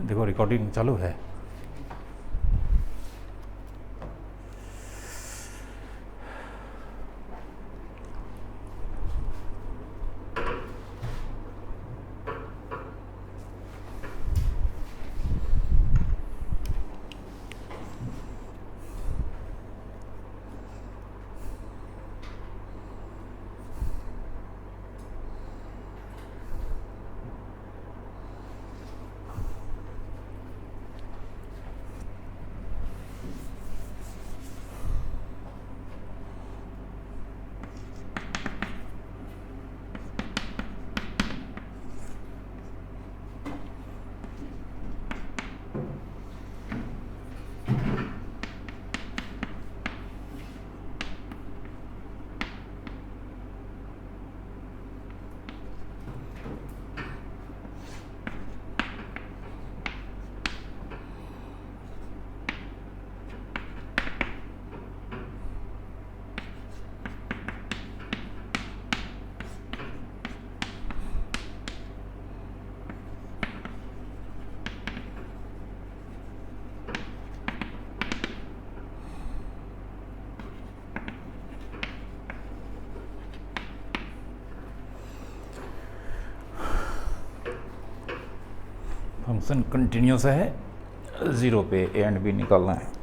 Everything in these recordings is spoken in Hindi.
देखो रिकॉर्डिंग चालू है। फंक्शन कंटिन्यूस है, 0 पे ए एंड बी निकालना है।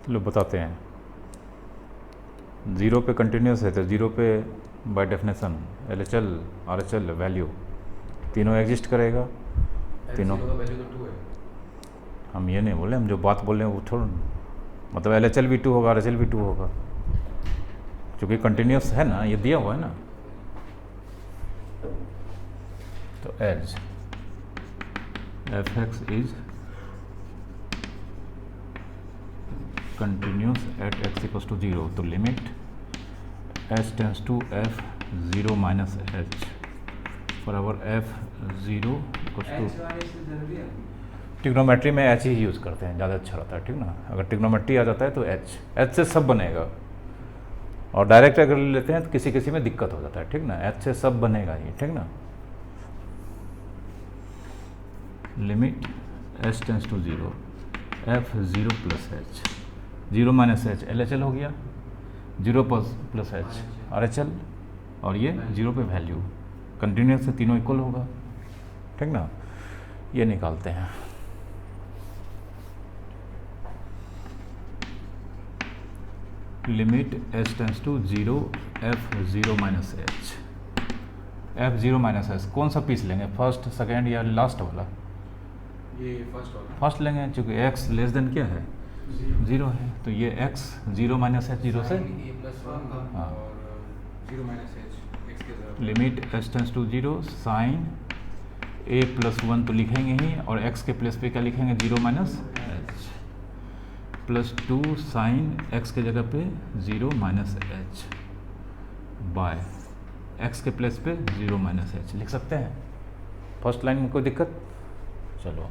लो बताते हैं। 0 पे कंटिन्यूस है तो 0 पे by definition LHL RHL value तीनों एग्जिस्ट करेगा। तीनों हम ये नहीं बोले, हम जो बात बोल रहे हैं वो छोड़, मतलब LHL भी 2 होगा, RHL भी 2 होगा, क्योंकि कंटिन्यूस है ना, ये दिया हुआ है ना। तो as fx is continuous at x equals to 0, तो limit h tends to f 0 minus h for our f 0 equals to, trigonometry में h ही यूज़ करते हैं, ज़्यादा अच्छा रहता है, ठीक ना। अगर ट्रिग्नोमेट्री आ जाता है तो h से सब बनेगा, और डायरेक्ट अगर ले लेते हैं तो किसी किसी में दिक्कत हो जाता है, ठीक ना। h से सब बनेगा ही, ठीक ना। Limit h tends to 0 f 0 plus h, 0 minus H LHL हो गया, 0 प्लस एच RHL, और ये 0 पे वैल्यू कंटिन्यूस से तीनों इक्वल होगा, ठीक ना। ये निकालते हैं। Limit h tends to 0 f 0 minus H, f 0 minus H कौन सा पीस लेंगे, फर्स्ट सेकेंड या लास्ट वाला? ये फर्स्ट वाला फर्स्ट लेंगे, क्योंकि x लेस देन क्या है 0 है, तो ये x 0 माइनस एच 0 से हाँ, limit h tends to 0 sine a plus 1 तो लिखेंगे ही, और x के प्लेस पे क्या लिखेंगे 0 minus H, plus 2 sine x के जगह पे 0 माइनस एच बाय x के प्लेस पे 0 माइनस एच लिख सकते हैं। फर्स्ट लाइन में कोई दिक्कत? चलो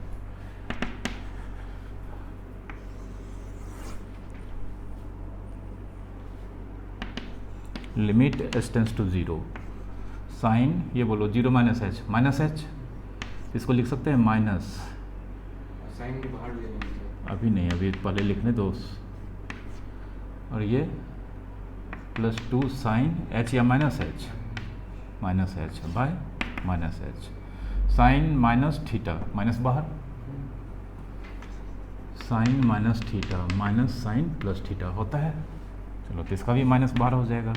limit h tends to 0 sine, ये बोलो 0 माइनस एच, इसको लिख सकते हैं माइनस, साइन के बाहर ले लेंगे, अभी नहीं, अभी पहले लिखने दो, और ये प्लस 2 साइन h या minus H by minus H, sine minus theta, minus बाहर, sine minus theta minus sine plus theta होता है। चलो तो इसका भी माइनस बाहर हो जाएगा।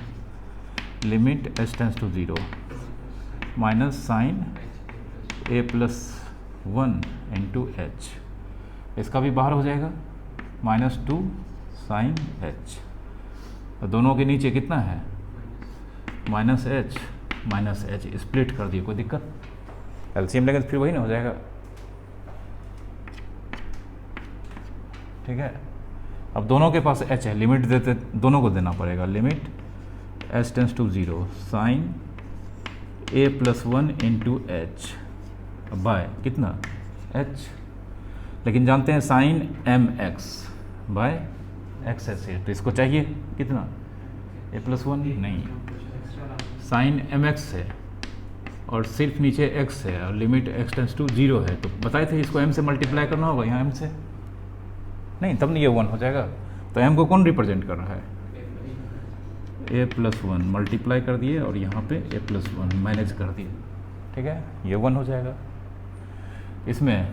Limit h tends to 0 minus sine a plus 1 into H, इसका भी बाहर हो जाएगा, -2 साइन h तो दोनों के नीचे कितना है माइनस एच स्प्लिट कर दिए, कोई दिक्कत? एलसीएम लेंगे तो फिर वही ना हो जाएगा, ठीक है। अब दोनों के पास एच है, लिमिट देते दोनों को देना पड़ेगा, limit H tends to 0 sine A plus 1 into H by कितना एच, लेकिन जानते हैं sine M X by X है, तो इसको चाहिए कितना ए प्लस 1 नहीं, साइन एम एक्स है और सिर्फ नीचे एक्स है और लिमिट एक्स टेंस टू 0 है, तो बताए थे इसको एम से मल्टीप्लाई करना होगा, यहाँ एम से नहीं, तब नहीं ये 1 हो जाएगा। तो एम को कौन रिप्रेजेंट कर रहा है ए प्लस 1 मल्टीप्लाई कर दिए और यहाँ पे ए प्लस 1 मैनेज कर दिए, ठीक है, ये 1 हो जाएगा। इसमें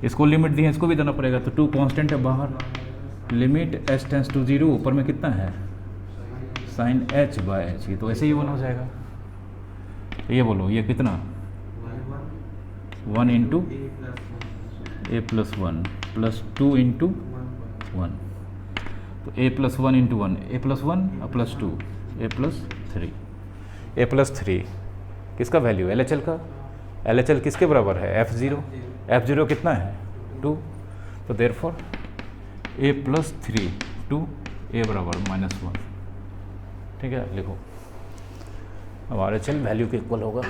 इसको लिमिट दी है, इसको भी देना पड़ेगा, तो 2 कांस्टेंट है बाहर, लिमिट एच टेंस टू 0 ऊपर में कितना है साइन एच बाय एच, ये तो ऐसे ही 1 हो जाएगा। तो ये बोलो ये कितना 1 into A plus 1 plus 2 into 1, तो ए प्लस 1 इंटू 1 ए प्लस 1 और प्लस 2 ए प्लस 3 किसका वैल्यू एल एच एल का, एल एच एल किसके बराबर है एफ ज़ीरो कितना है 2, तो देयरफॉर ए प्लस 3 2 ए बराबर -1, ठीक है, लिखो अब आर एच एल वैल्यू के इक्वल होगा।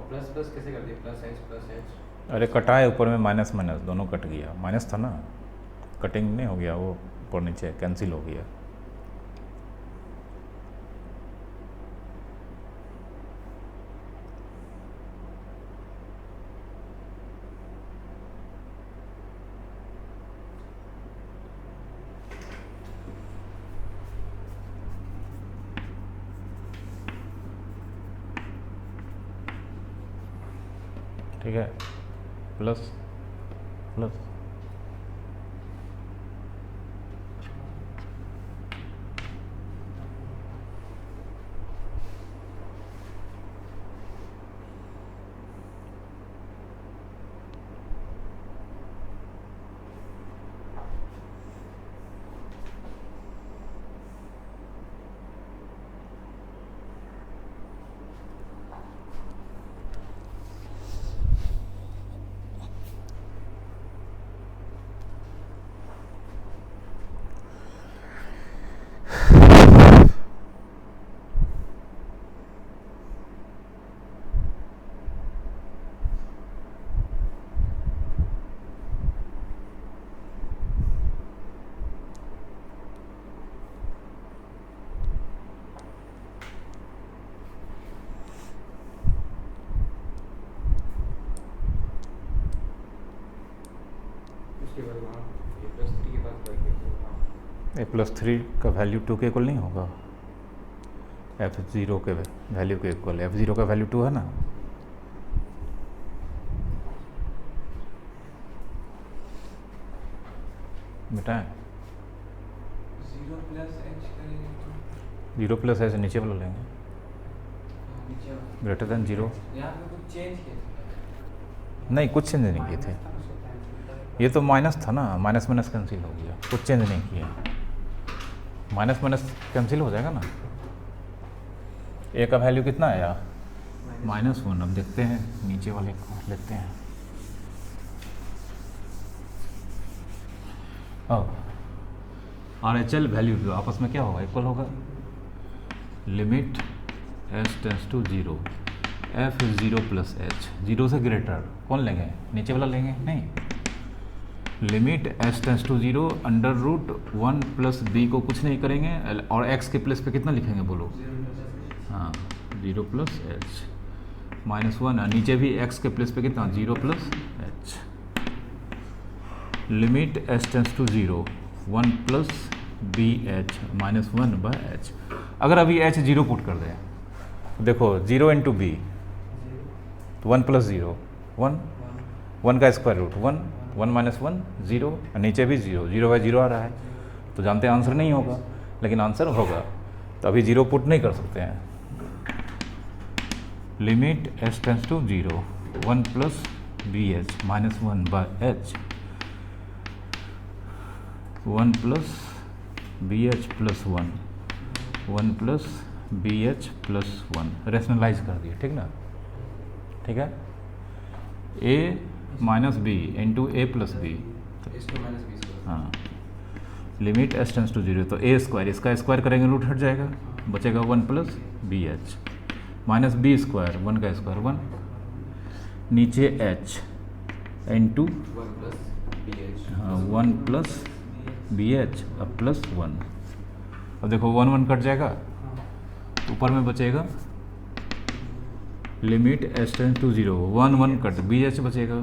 प्लस प्लस कैसे कर दिए प्लस एच, अरे कटा है ऊपर में माइनस माइनस दोनों कट गया, माइनस था ना, कटिंग नहीं हो गया, वो ऊपर नीचे कैंसिल हो गया। ठीक है, प्लस प्लस केवल वहाँ A+3 के पास y के तो हाँ a+3 का वैल्यू 2 के इक्वल नहीं होगा, f0 के वैल्यू के इक्वल। f0 का वैल्यू 2 है ना। बेटा 0 प्लस h करेंगे तो 0 प्लस h नीचे वाला लेंगे, नीचे ग्रेटर देन 0। यहाँ पे कुछ चेंज किया नहीं, कुछ चेंज नहीं किए थे, ये तो माइनस था ना, माइनस माइनस कैंसिल हो गया, कुछ चेंज नहीं किया। माइनस माइनस कैंसिल हो जाएगा ना। ए का वैल्यू कितना आया, -1। अब देखते हैं नीचे वाले को लेते हैं। अब RHL वैल्यू आपस में क्या होगा, इक्वल होगा। Limit s tends to 0 f0 plus h, 0 से ग्रेटर कौन लेंगे, नीचे वाला लेंगे, नहीं। Limit s tends to 0 √1 plus b को कुछ नहीं करेंगे, और x के प्लेस पे कितना लिखेंगे बोलो, हाँ 0 प्लस h -1, नीचे भी x के प्लेस पे कितना 0 plus h। Limit s tends to 0 1 plus B H -1/h। अगर अभी h 0 पुट कर दें, देखो 0 इंटू बी तो 1 प्लस 0 1, 1 का स्क्वायर रूट 1, 1 माइनस 1 0, नीचे भी 0, 0/0 आ रहा है, तो जानते हैं आंसर नहीं होगा, लेकिन आंसर होगा। तो अभी 0 पुट नहीं कर सकते हैं। Limit s tends to 0 1 plus B H -1/h, 1 plus B H plus 1, 1 plus B H plus 1 rationalise कर दिए, ठीक ना, ठीक है। a minus B into A plus B, इसको माइनस 20 हाँ। लिमिट s टेंस टू 0 तो a स्क्वायर, इसका स्क्वायर करेंगे रूट हट जाएगा, बचेगा 1 plus B H minus B square, 1 का स्क्वायर 1, नीचे h इंटू 1 प्लस BH हाँ 1 प्लस बी एच अब प्लस 1। अब देखो 1 1 कट जाएगा, ऊपर में बचेगा limit s tends to 0 1 1 cut B H बचेगा,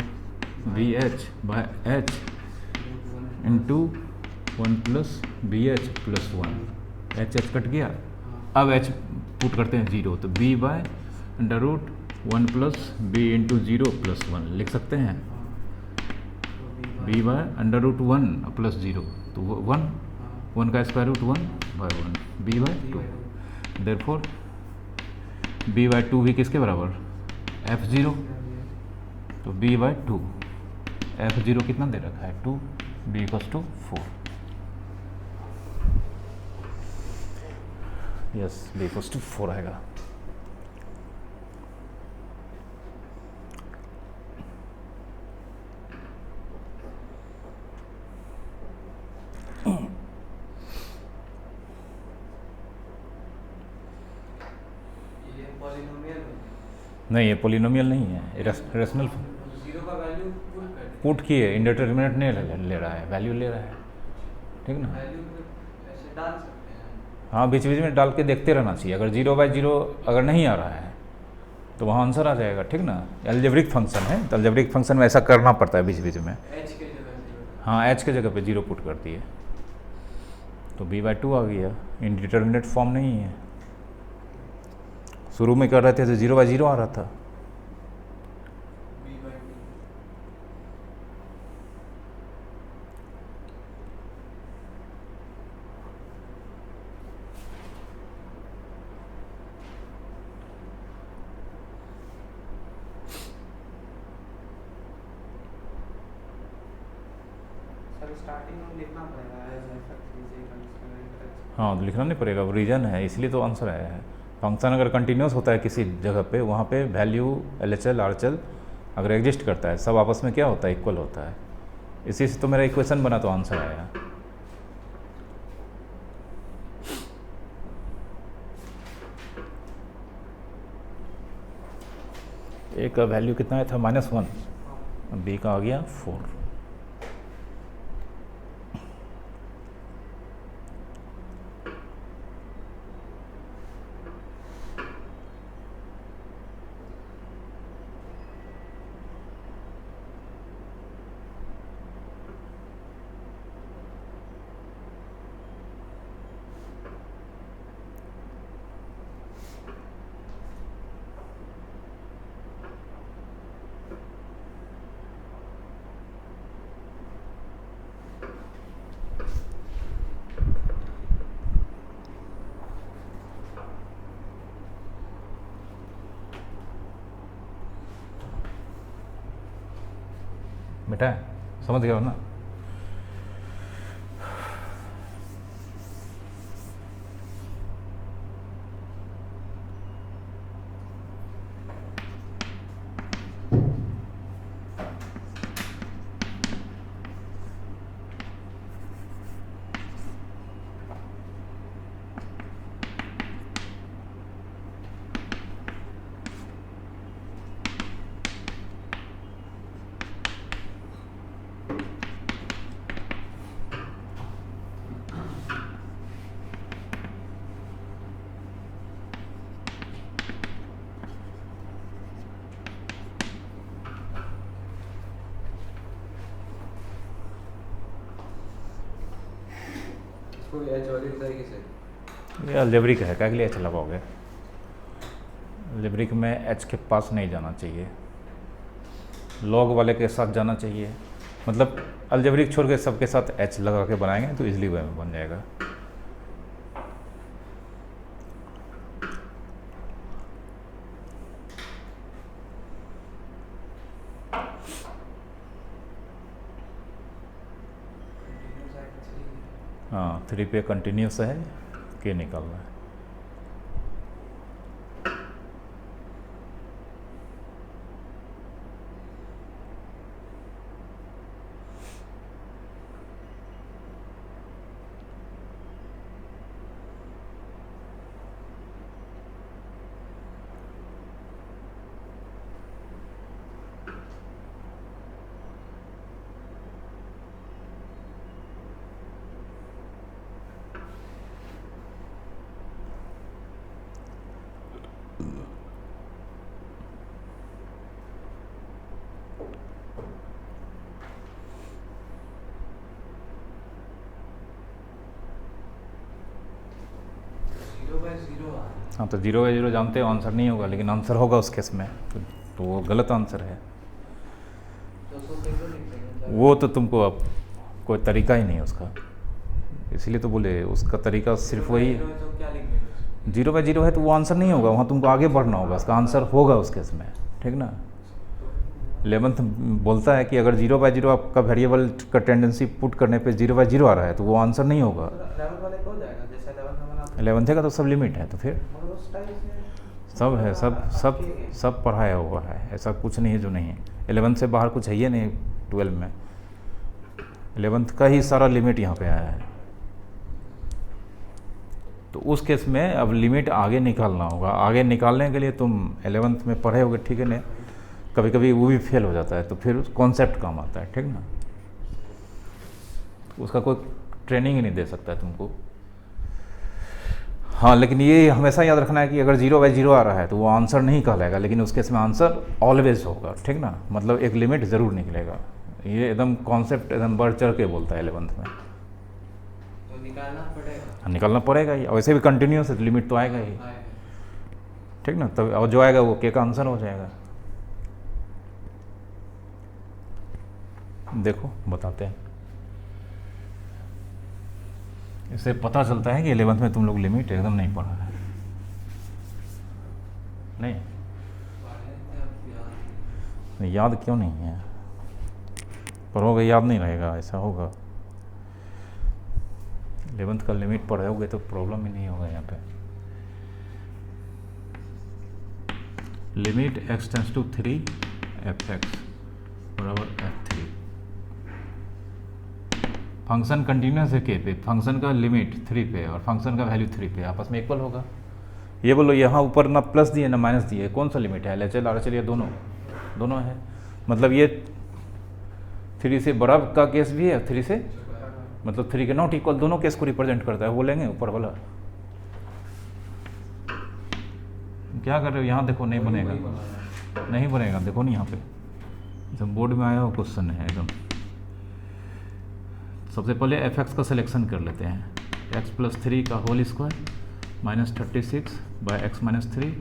B H by H into 1 plus B H plus 1, H H cut गया। अब h पुट करते हैं 0, तो b by √1 plus B into 0 plus 1 लिख सकते हैं, b बाय √1 प्लस 0 तो 1, 1 का square root 1/1, b by 2। Therefore b by 2 भी किसके बराबर, f0, तो b बाय 2, f0 कितना दे रखा है 2, b equals to 4, yes b equals to 4 आएगा। ये पॉलिनोमियल नहीं, ये पोलिनोमियल नहीं है, रेशनल 0 का वैल्यू पुट कर पुट किए, इंडिटरमिनेट नहीं ले रहा है, वैल्यू ले रहा है, ठीक ना। वैल्यू ऐसे डाल सकते हैं। हाँ, बीच बीच में डाल के देखते रहना चाहिए, अगर 0/0 अगर नहीं आ रहा है तो वहाँ आंसर आ जाएगा, ठीक ना। अलजेब्रिक फंक्शन है, तो अलजेब्रिक फंक्शन में ऐसा करना पड़ता है बीच बीच में। h के जगह 0, हाँ, h के जगह पे 0 पुट कर दिए तो b/2 आ गया, इंडिटरमिनेट फॉर्म नहीं है। शुरू में कर रहे थे तो 0/0 आ रहा था। b/2 सर स्टार्टिंग में लिखना पड़ेगा हाँ, तो लिखना नहीं पड़ेगा, वो रीजन है, इसलिए तो आंसर आया है। फंक्शन अगर कंटिन्यूस होता है किसी जगह पे, वहाँ पे वैल्यू LHL RHL अगर एग्जिस्ट करता है, सब आपस में क्या होता है, इक्वल होता है। इसी से तो मेरा इक्वेशन बना तो आंसर आया। ए का वैल्यू कितना आया था -1, बी का आ गया 4। बेटा, समझ गए हो ना? इसको भी एच वाले तरीके से ये अलजेब्रिक है, क्या के लिए एच लगाओगे? अलजेब्रिक में एच के पास नहीं जाना चाहिए, लॉग वाले के साथ जाना चाहिए। मतलब अलजेब्रिक छोड़ के सबके साथ एच लगा के बनाएंगे तो इजली वे में बन जाएगा। हाँ, 3 पे कंटिन्यूस है, के निकालना है। हाँ, तो 0/0 जानते हो आंसर नहीं होगा, लेकिन आंसर होगा उस केस में, तो वो गलत आंसर है। तो उसको कैसे लिख देंगे? वो तो तुमको अब कोई तरीका ही नहीं है उसका, इसलिए तो बोले उसका तरीका सिर्फ वही है। तो क्या लिख देंगे? 0/0 है तो वो आंसर नहीं होगा, वहाँ तुमको आगे बढ़ना होगा, उसका आंसर होगा उस केस में, ठीक ना? 11th बोलता है कि अगर 0/0 आपका वेरिएबल का टेंडेंसी पुट करने पे 0/0 आ रहा है तो वो आंसर नहीं होगा। 11 वाले को हो जाएगा, जैसे 11 में बनाते 11th का तो सब लिमिट है, तो फिर मगर उस टाइम से सब है, सब पढ़ाया हुआ है, ऐसा कुछ नहीं है जो नहीं है। 11th से बाहर कुछ है ही नहीं 12 में, 11th का ही सारा लिमिट यहाँ पे आया है। तो उस केस में अब लिमिट आगे निकालना होगा, आगे निकालने के लिए तुम 11th में पढ़े होगे, ठीक है ना? कभी कभी वो भी फेल हो जाता है, तो फिर कॉन्सेप्ट काम आता है, ठीक ना? उसका कोई ट्रेनिंग ही नहीं दे सकता है तुमको। हाँ, लेकिन ये हमेशा याद रखना है कि अगर 0/0 आ रहा है तो वो आंसर नहीं कहलाएगा, लेकिन उस केस में आंसर ऑलवेज होगा, ठीक ना? मतलब एक लिमिट ज़रूर निकलेगा। ये एकदम कॉन्सेप्ट एकदम बढ़ चढ़ के बोलता है 11th में। तो निकालना पड़ेगा। निकालना पड़ेगा ही, वैसे भी कंटिन्यूस है तो लिमिट तो आएगा ही, ठीक ना? तब और जो आएगा वो के का आंसर हो जाएगा। देखो बताते हैं, इससे पता चलता है कि 11th में तुम लोग लिमिट एकदम नहीं पढ़ा है। नहीं याद क्यों नहीं है? पढ़ोगे याद नहीं रहेगा, ऐसा होगा। 11th का लिमिट पढ़ोगे तो प्रॉब्लम ही नहीं होगा यहाँ पे। Limit x tends to 3 f(x) बराबर f3। फंक्शन कंटिन्यूस है के पे, फंक्शन का लिमिट 3 पे और फंक्शन का वैल्यू 3 पे आपस में इक्वल होगा। ये बोलो यहाँ ऊपर ना प्लस दिए ना माइनस दिए, कौन सा लिमिट है? LHL RHL ये दोनों है। मतलब ये 3 से बड़ा का केस भी है, 3 से मतलब 3 के नॉट इक्वल, दोनों केस को रिप्रेजेंट करता है। बोलेंगे ऊपर वाला क्या कर रहे हो? यहाँ देखो नहीं बनेगा, नहीं बनेगा, देखो नहीं यहाँ पे जब बोर्ड में आया हो क्वेश्चन है एकदम। सबसे पहले f(x) का सिलेक्शन कर लेते हैं, x + 3 का होल स्क्वायर -36/x-3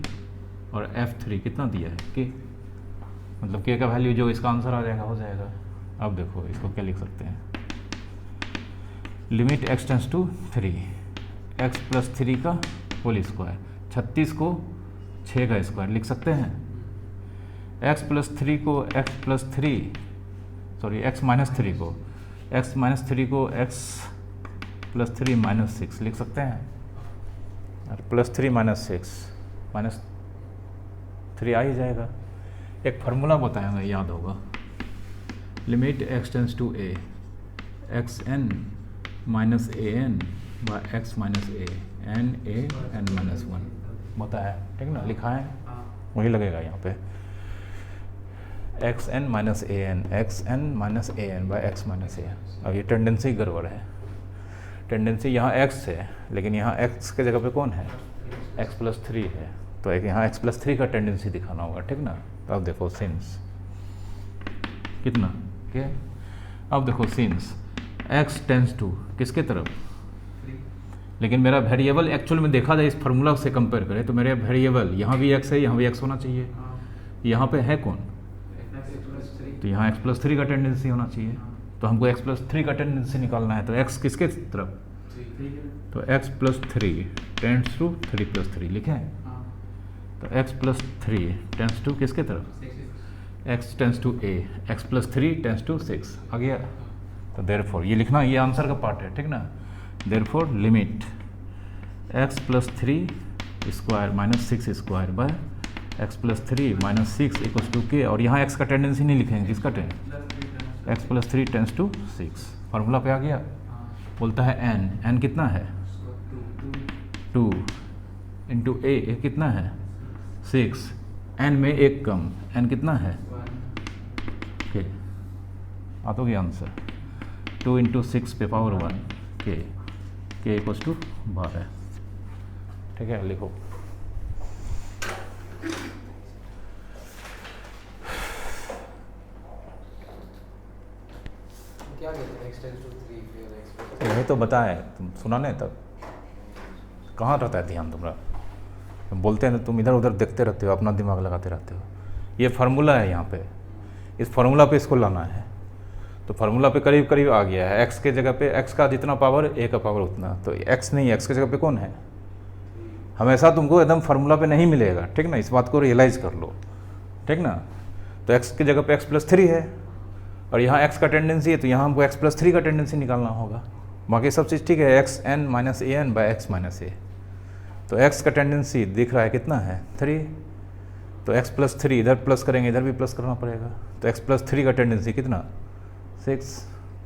और f3 कितना दिया है k, मतलब k का वैल्यू जो इसका आंसर आ जाएगा हो जाएगा। अब देखो इसको क्या लिख सकते हैं, limit x tends to 3 x + 3 का होल स्क्वायर, 36 को 6 का स्क्वायर लिख सकते हैं। x + 3 को x + 3 sorry x minus three को x plus three minus six लिख सकते हैं, और plus three minus six minus three आ ही जाएगा। एक फार्मूला बताएंगे, याद होगा, limit x tends to a X N minus A N by X minus A N minus one बताया, ठीक ना, लिखा है, वही लगेगा यहाँ पे, X N minus A N by X minus A. अब ये टेंडेंसी गड़बड़ है, टेंडेंसी यहाँ x है, लेकिन यहाँ x के जगह पे कौन है, x प्लस थ्री है, तो एक यहाँ x प्लस थ्री का टेंडेंसी दिखाना होगा, ठीक ना। तो अब देखो सिंस कितना क्या, अब देखो सिंस x टेंस टू किसके तरफ, लेकिन मेरा वेरिएबल एक्चुअल में देखा जाए इस फार्मूला से कंपेयर करें तो मेरा वेरिएबल यहाँ भी x है, यहाँ भी x होना चाहिए, यहाँ पे है कौन, तो यहाँ x प्लस थ्री का टेंडेंसी होना चाहिए, तो हमको x प्लस थ्री का टेंडेंसी निकालना है, तो x किसके तरफ, तो x plus three tends to three plus three लिखें, तो x plus three tends to किसके तरफ, x tends to a, x plus three tends to six आ गया। तो देयरफॉर ये लिखना, ये आंसर का पार्ट है, ठीक ना। Therefore limit x plus three square minus six square by X plus three minus six equals to के, और यहाँ x का टेंडेंसी नहीं लिखेंगे, किसका tendency, x plus three tends to six, formula पे आ गया। बोलता है n कितना है, टू इंटू ए कितना है, सिक्स, n में एक कम, n कितना है, के आ तो गया आंसर, टू इंटू सिक्स पे पावर वन के इक्वल्स टू 12, ठीक है, लिखो। क्या कहते हैं x टेंस टू 3 फिर x प्लस यही तो बताए, तुम सुना नहीं तब, कहाँ रहता है ध्यान तुम्हारा, तुम बोलते हैं तो तुम इधर उधर देखते रहते हो, अपना दिमाग लगाते रहते हो। ये फार्मूला है यहाँ पे, इस फार्मूला पे इसको लाना है, तो फार्मूला पे करीब करीब आ गया है, x के जगह पे x का जितना पावर a का पावर उतना, तो x नहीं, x के जगह पे कौन है, हमेशा तुमको एकदम फार्मूला पे नहीं मिलेगा, ठीक ना, इस बात को रियलाइज़ कर लो, ठीक ना। तो x की जगह पे x प्लस थ्री है, और यहाँ x का टेंडेंसी है, तो यहाँ हमको x प्लस थ्री का टेंडेंसी निकालना होगा, बाकी सब चीज़ ठीक है, X N minus A N by X minus A, तो x का टेंडेंसी दिख रहा है कितना है, थ्री, तो x प्लस थ्री इधर प्लस करेंगे, इधर भी प्लस करना पड़ेगा, तो x प्लस थ्री का टेंडेंसी कितना, सिक्स।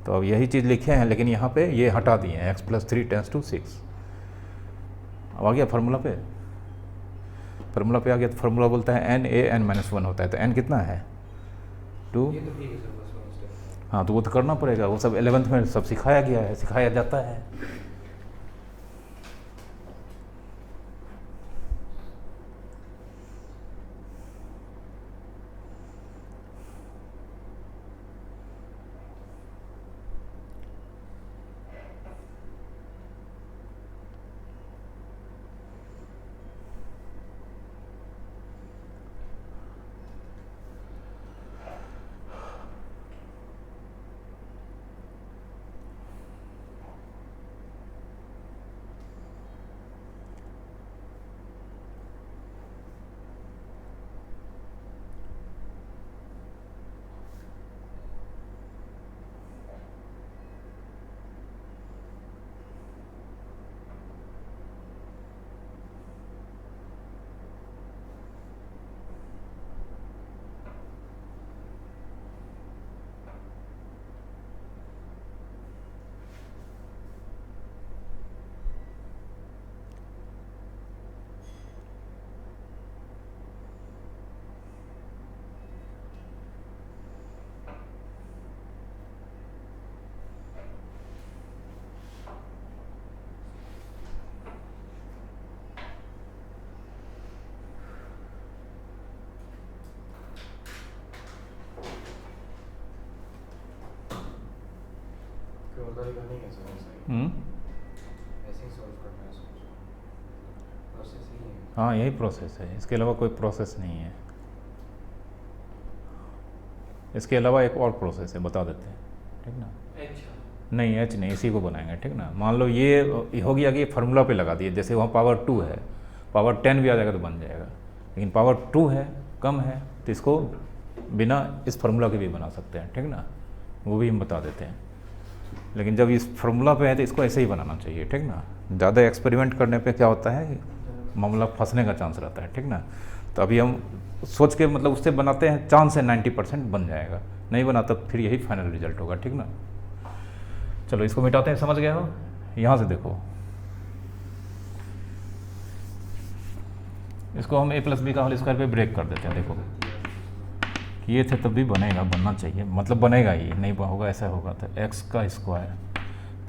तो अब यही चीज़ लिखे हैं, लेकिन यहाँ पे ये हटा दिए हैं, x plus three tends to six. अब आ गया फार्मूला पे, फार्मूला पे आ गया, तो फार्मूला बोलता है n a n minus one होता है, तो n कितना है, टू। ये तो ठीक है सर, बस वन स्टेप। हाँ, तो वो तो करना पड़ेगा, वो सब 11th में सब सिखाया गया है, सिखाया जाता है। नहीं है सर, ऐसा ही ऐसे ही सॉल्व करना है, प्रोसेस ही है। हाँ, यही प्रोसेस है, इसके अलावा कोई प्रोसेस नहीं है। इसके अलावा एक और प्रोसेस है, बता देते हैं, ठीक ना। नहीं, एच नहीं, इसी को बनाएंगे, ठीक ना। मान लो ये हो गया कि फार्मूला पे लगा दिए, जैसे वहाँ पावर 2 है, पावर 10 भी आ जाएगा तो बन जाएगा, लेकिन पावर 2 है, कम है, तो इसको बिना इस फार्मूला के भी बना सकते हैं, ठीक ना। वो भी हम बता देते हैं। लेकिन जब इस फार्मूला पे है तो इसको ऐसे ही बनाना चाहिए, ठीक ना। ज़्यादा एक्सपेरिमेंट करने पे क्या होता है, मामला फंसने का चांस रहता है, ठीक ना। तो अभी हम सोच के मतलब उससे बनाते हैं, चांस है 90% बन जाएगा, नहीं बना तो फिर यही फाइनल रिजल्ट होगा, ठीक ना। चलो इसको मिटाते हैं, समझ गए हो। यहाँ से देखो, इसको हम a + b का होल स्क्वायर पे ब्रेक कर देते हैं। देखो किए थे तब भी बनेगा, बनना चाहिए, मतलब बनेगा ही, नहीं होगा ऐसा होगा तो x का स्क्वायर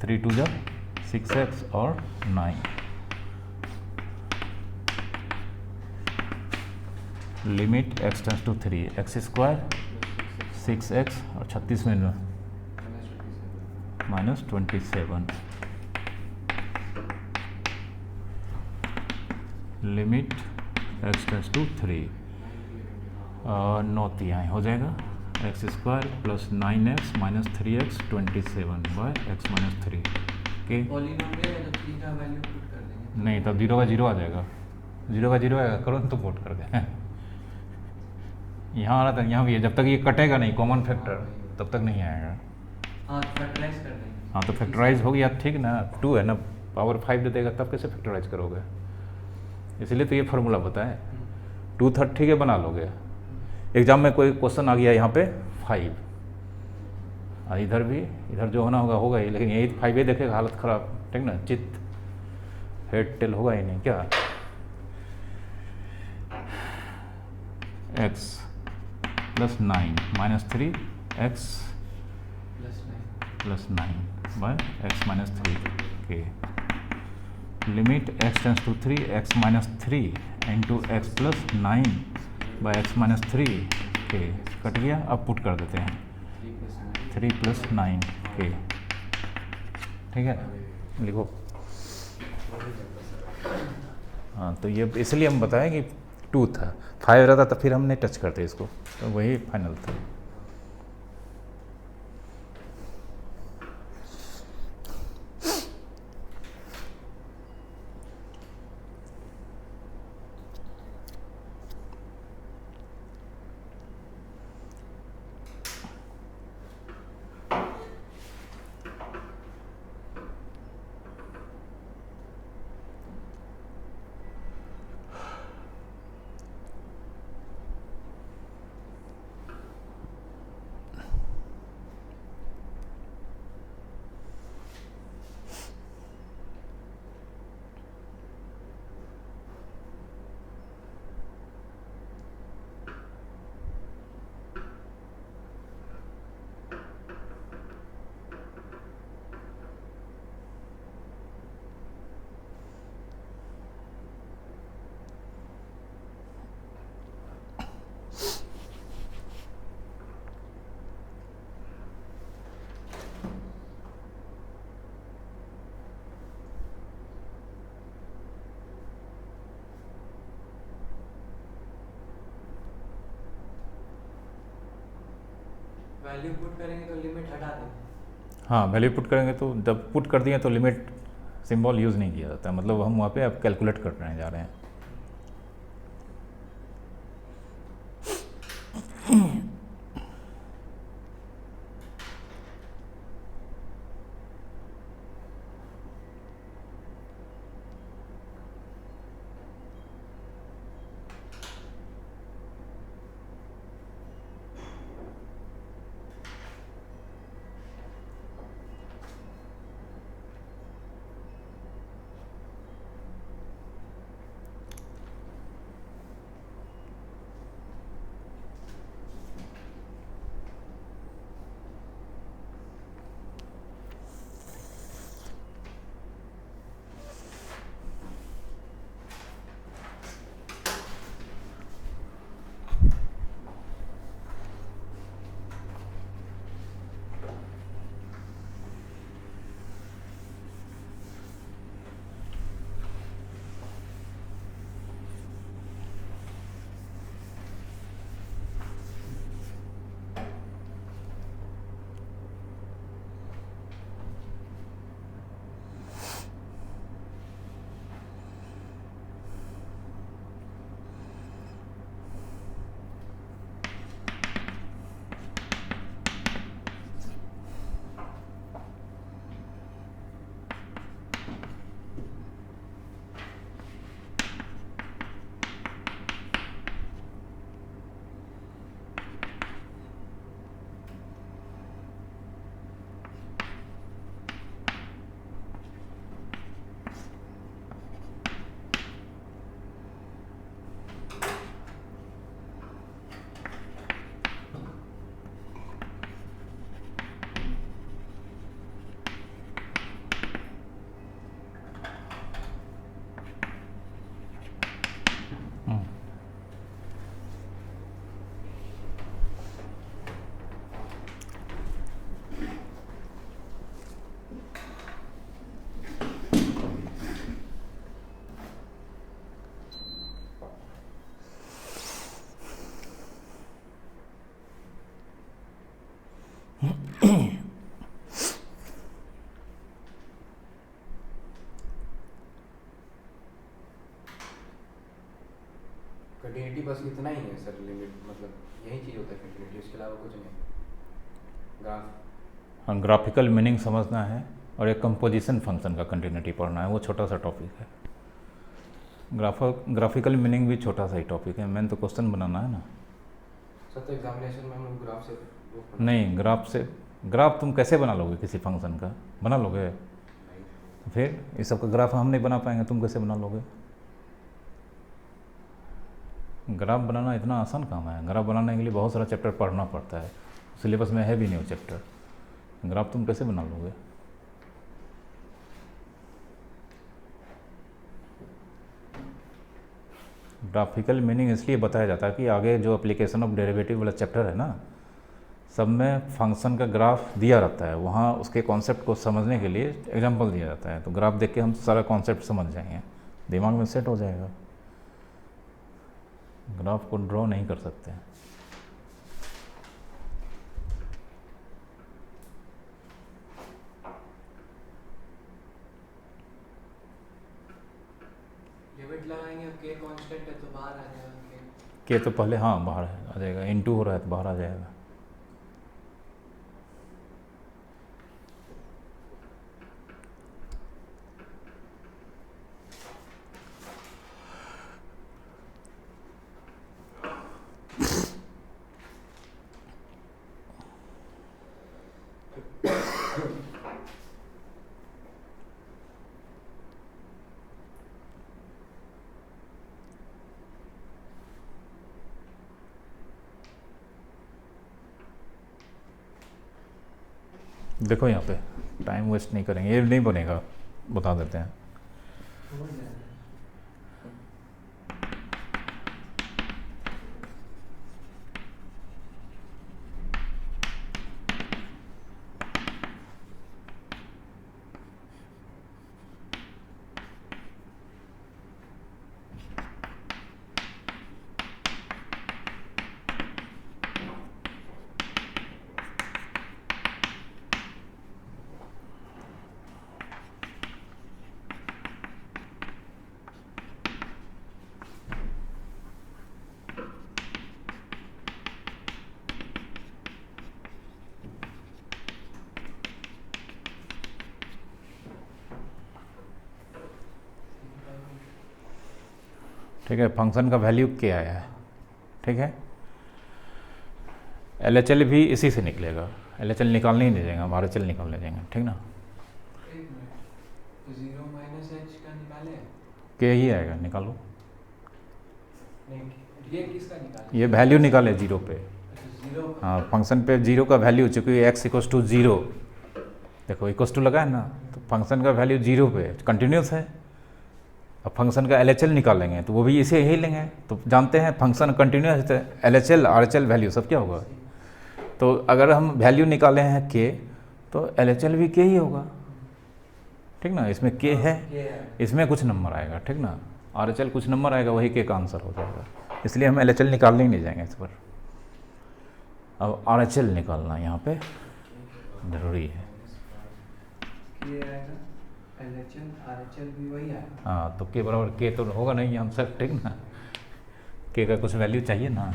3 × 2 = 6x और 9 limit x tends to 3 x² 6x और 36 में -27 लिमिट x टेंस टू 3 9 तिहाई हो जाएगा x² + 9x - 3x 27/x - 3 के। पॉलिनोमियल है तो 3 का वैल्यू पुट कर देंगे। नहीं तब 0 का 0 आ जाएगा, 0 का 0 आएगा, करो तो पुट कर दे। यहाँ आ रहा था, यहाँ भी है, जब तक ये कटेगा नहीं कॉमन फैक्टर तब तक नहीं आएगा। हाँ फैक्टराइज कर देंगे। हाँ तो फैक्टराइज हो गया, ठीक ना। 2 है ना, पावर 5 दे देगा तब कैसे फैक्टराइज करोगे, इसलिए तो ये फार्मूला बताए। 2/3 ठीक है बना लोगे। एग्जाम में कोई क्वेश्चन आ गया यहाँ पे 5, इधर भी, इधर जो होना होगा होगा ही, लेकिन यही 5 ही देखेगा, हालत ख़राब, ठीक ना। चित हेड टेल होगा ही नहीं क्या। x + 9 - 3x + 9/x - 3 के limit x tends to 3 x - 3 × x + 9/x - 3 के कट गया। अब पुट कर देते हैं 3 + 9 के, ठीक है, लिखो। हाँ तो ये इसलिए हम बताएं कि 2 था, 5 रहता तो फिर हम नहीं टच करते इसको, तो वही फाइनल था। वैल्यू पुट करेंगे तो लिमिट हटा देंगे। हाँ वैल्यू पुट करेंगे तो जब पुट कर दिए तो लिमिट सिंबल यूज़ नहीं किया जाता है, मतलब हम वहाँ पे अब कैलकुलेट करने जा रहे हैं। कंटिन्यूटी बस इतना ही है सर, लिमिट मतलब यही चीज़ होता है कंटिन्यूटी, उसके अलावा कुछ नहीं। ग्राफ हाँ, ग्राफिकल मीनिंग समझना है और एक कंपोजिशन फंक्शन का कंटिन्यूटी पढ़ना है, वो छोटा सा टॉपिक है। ग्राफिकल मीनिंग भी छोटा सा ही टॉपिक है, मैंने तो क्वेश्चन बनाना है ना। सर तो एग्जामिनेशन में हम लोग ग्राफ से नहीं, ग्राफ तुम कैसे बना लोगे किसी फंक्शन का? बना लोगे? फिर इस सब का ग्राफ हम नहीं बना पाएंगे, तुम कैसे बना लोगे? ग्राफ बनाना इतना आसान काम है? ग्राफ बनाने के लिए बहुत सारा चैप्टर पढ़ना पड़ता है, सिलेबस में है भी नहीं वो चैप्टर। ग्राफ तुम कैसे बना लोगे? ग्राफिकल मीनिंग इसलिए बताया जाता है कि आगे जो एप्लीकेशन ऑफ डेरिवेटिव वाला चैप्टर है ना, सब में फंक्शन का ग्राफ दिया रहता है, वहाँ उसके कॉन्सेप्ट को समझने के लिए एग्जांपल दिया जाता है। तो ग्राफ देख के हम सारा कॉन्सेप्ट समझ जाएंगे, दिमाग में सेट हो जाएगा। ग्राफ को ड्रॉ नहीं कर सकते। लिमिट लगाएंगे, अब के कांस्टेंट है तो बाहर आ जाएगा के तो पहले हाँ बाहर आ जाएगा, इनटू हो रहा है तो बाहर आ जाएगा। देखो यहाँ पे टाइम वेस्ट नहीं करेंगे, ये नहीं बनेगा, बता देते हैं। ठीक है, फंक्शन का वैल्यू क्या आया है, ठीक है। LHL भी इसी से निकलेगा, LHL निकालने ही नहीं देंगे हम, RHL निकालने देंगे, ठीक ना। तो 0 माइनस एच का निकाले, के ही आएगा, निकालो। नहीं ये किसका निकाले? ये वैल्यू निकाले जीरो पे। जीरो, हाँ, फंक्शन पे जीरो का वैल्यू, चूँकि x इक्वस टू जीरो, देखो इक्वस टू लगा है ना, तो फंक्शन का वैल्यू जीरो पे कंटिन्यूस है। अब फंक्शन का LHL निकालेंगे तो वो भी इसे ही लेंगे, तो जानते हैं फंक्शन कंटिन्यूस है, LHL RHL वैल्यू सब क्या होगा। तो अगर हम वैल्यू निकाले हैं के, तो LHL भी के ही होगा, ठीक ना। इसमें के है, इसमें कुछ नंबर आएगा, ठीक ना। RHL कुछ नंबर आएगा, वही के का आंसर हो जाएगा, इसलिए हम LHL निकालने ही नहीं जाएंगे इस पर। अब RHL निकालना यहाँ पे ज़रूरी है। LHL RHL भी वही है। हाँ, तो के बराबर के तो होगा नहीं आंसर, ठीक ना। के का कुछ वैल्यू चाहिए ना।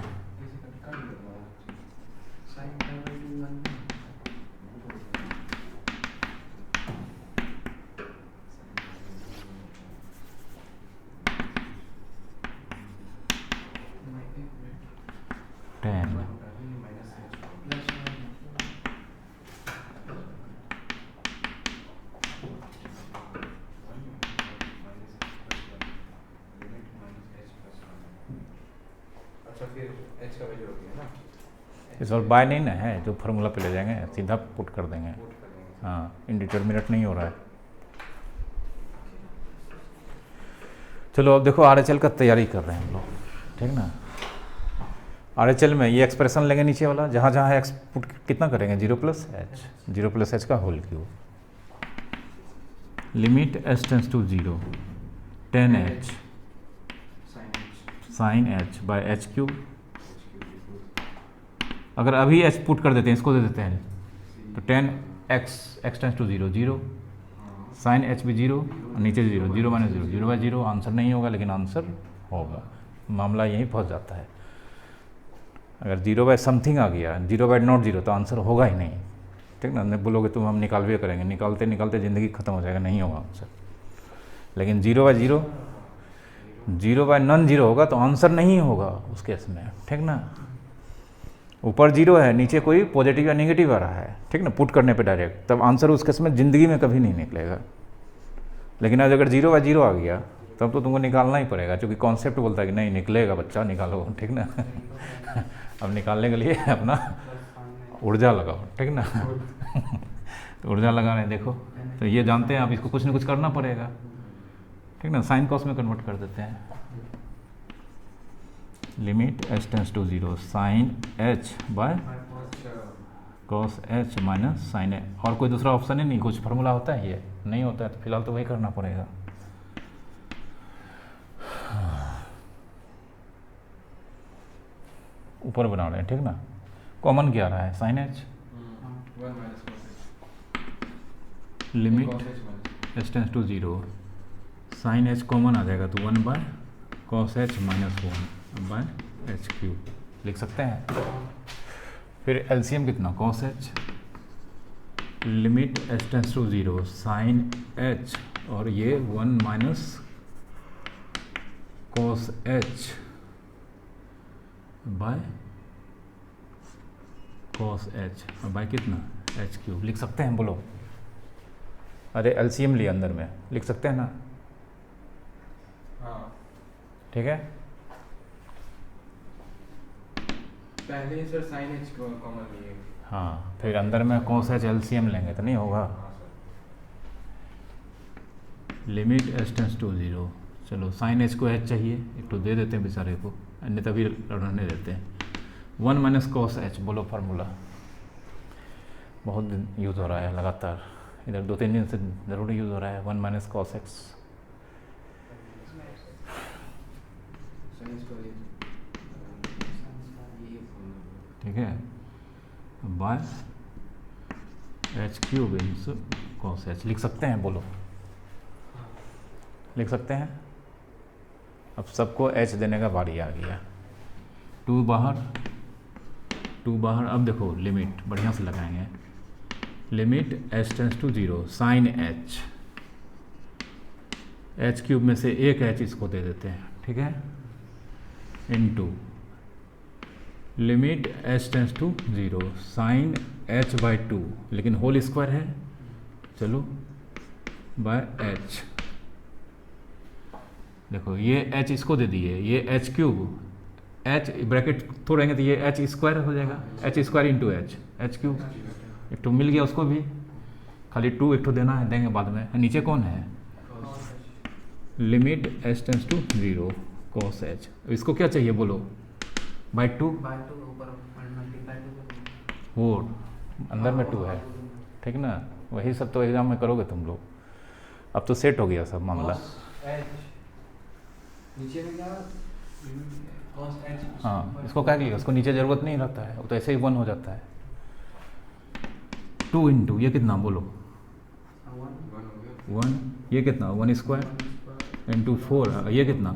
अच्छा, फिर h का वैल्यू होती है ना, इस बार बाय नहीं ना है, जो फार्मूला पे ले जाएंगे सीधा पुट कर देंगे। पुट कर देंगे। हाँ, इनडिटरमिनेट नहीं हो रहा है। चलो अब देखो RHL का तैयारी कर रहे हैं हम लोग, ठीक ना। RHL में ये एक्सप्रेशन लेंगे नीचे वाला, जहाँ जहाँ है एक्स पुट कितना करेंगे, 0 प्लस एच का whole cube, limit h tends to 0 10h sine h by h cube. अगर अभी h पुट कर देते हैं, इसको दे देते हैं तो ten X tends to zero zero, sine H भी जीरो और नीचे zero, zero minus zero, zero by zero answer नहीं होगा, लेकिन आंसर होगा। मामला यहीं फंस जाता है। अगर जीरो बाय समथिंग आ गया, जीरो बाय नॉट जीरो, तो आंसर होगा ही नहीं, ठीक ना। नहीं बोलोगे तुम हम निकालवे करेंगे, निकालते निकालते ज़िंदगी ख़त्म हो जाएगा, नहीं होगा आंसर। लेकिन zero by zero, zero by non zero होगा तो आंसर नहीं होगा उस केस में, ठीक ना। ऊपर जीरो है, नीचे कोई पॉजिटिव या नेगेटिव आ रहा है, ठीक ना, पुट करने पे डायरेक्ट, तब आंसर उस केस में ज़िंदगी में कभी नहीं निकलेगा। लेकिन आज अगर जीरो बाय जीरो आ गया तब तो तुमको निकालना ही पड़ेगा, क्योंकि कॉन्सेप्ट बोलता है कि नहीं निकलेगा बच्चा, निकालो, ठीक ना। अब निकालने के लिए अपना ऊर्जा लगाओ, ठीक ना। तो ऊर्जा लगा रहे हैं, देखो, तो ये जानते हैं आप, इसको कुछ ना कुछ करना पड़ेगा, ठीक ना। साइन कॉस में कन्वर्ट कर देते हैं। Limit H tends to zero sine H by cos H minus sine A. और कोई दूसरा ऑप्शन है नहीं, कुछ फार्मूला होता है, ये नहीं होता है, तो फिलहाल तो वही करना पड़ेगा। ऊपर बना रहे हैं, ठीक ना। कॉमन क्या आ रहा है, sine H, limit H tends to zero sine H common आ जाएगा, तो one by cos H minus one by H cube लिख सकते हैं। फिर एलसीएम कितना, cos H, limit H tends to zero sine H, और ये one minus cos H by cos H, और बाय कितना, एच क्यूब लिख सकते हैं, बोलो। अरे एलसीएम लिया अंदर में, लिख सकते हैं ना, ठीक है। पहले ही सर साइन एच कॉमन लिए, हाँ, फिर अंदर में कॉस एच एलसीएम लेंगे तो नहीं होगा। Limit H tends to zero, चलो साइन एच को एच चाहिए, एक तो दे देते हैं बेचारे को, अन्य तभी रहने देते हैं। वन माइनस कॉस एच, बोलो फार्मूला, बहुत दिन यूज़ हो रहा है लगातार, इधर 2-3 दिन से ज़रूर यूज़ हो रहा है। वन माइनस कॉस एक्स, ठीक है, बाय एच क्यूब इंस कॉस एच लिख सकते हैं, बोलो, लिख सकते हैं। अब सबको एच देने का बारी आ गया, टू बाहर, टू बाहर। अब देखो लिमिट बढ़िया से लगाएंगे, limit H tends to zero sine H, H cube में से एक एच इसको दे देते हैं, ठीक है, into limit H tends to zero sine H by two, लेकिन होल स्क्वायर है, चलो, बाय एच। देखो ये एच इसको दे दिए, ये एच क्यूब, एच ब्रैकेट तोड़ेंगे तो ये एच स्क्वायर हो जाएगा, H square into H, H cube, एक तो मिल गया उसको भी, खाली टू एक तो देना है, देंगे बाद में। नीचे कौन है, limit H tends to zero cos H, इसको क्या चाहिए बोलो, बाई टू, वो अंदर में टू है, ठीक ना। वही सब तो एग्जाम में करोगे तुम लोग। अब तो सेट हो गया सब मामला। नीचे में क्या, हाँ, इसको क्या किया, उसको नीचे ज़रूरत नहीं रहता है, वो तो ऐसे ही वन हो जाता है। टू इंटू ये कितना बोलो, वन, ये कितना, वन स्क्वायर इंटू फोर, ये कितना,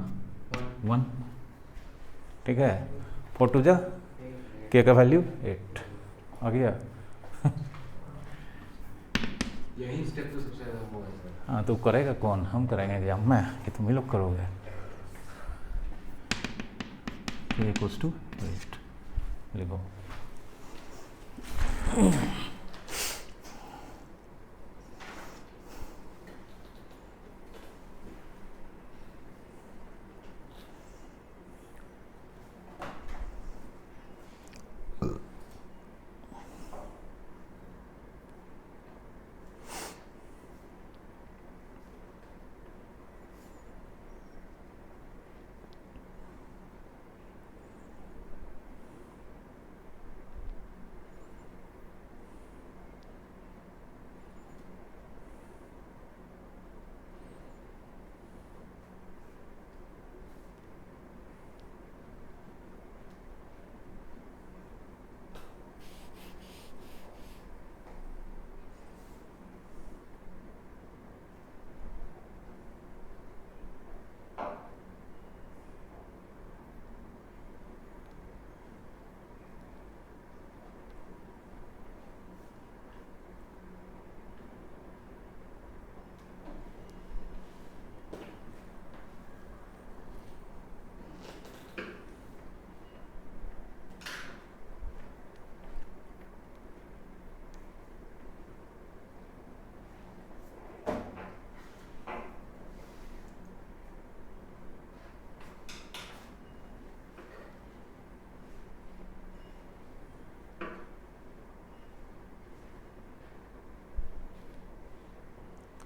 वन, ठीक है। फोर टू जा, के का वैल्यू 8 आ गया। यही स्टेप तो सबसे ज़्यादा वो है सर। हाँ, तो करेगा कौन, हम करेंगे एग्जाम में कि तुम ही लोग करोगे। इक्वल्स टू 8 लिखो।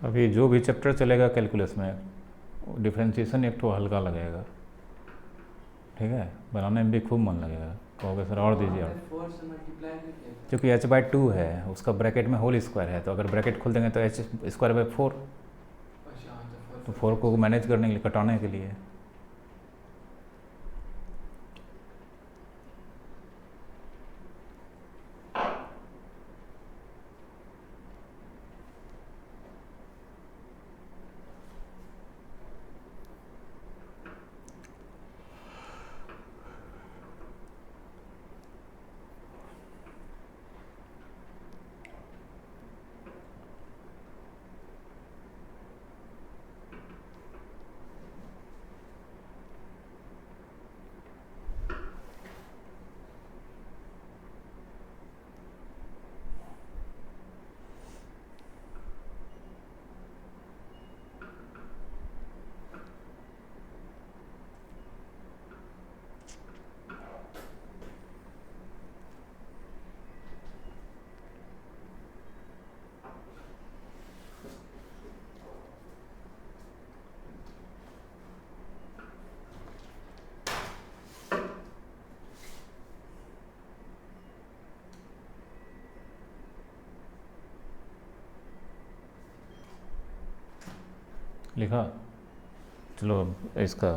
अभी जो भी चैप्टर चलेगा कैलकुलस में डिफरेंशिएशन एक तो हल्का लगेगा, ठीक है, बनाने में भी खूब मन लगेगा, कहोगे सर और दीजिए और, 4 से मल्टीप्लाई भी किया था। क्योंकि h/2 है, उसका ब्रैकेट में होल स्क्वायर है, तो अगर ब्रैकेट खोल देंगे तो h²/4, अच्छा हाँ, तो 4 को मैनेज करने के लिए, कटाने के लिए। लिखा, चलो इसका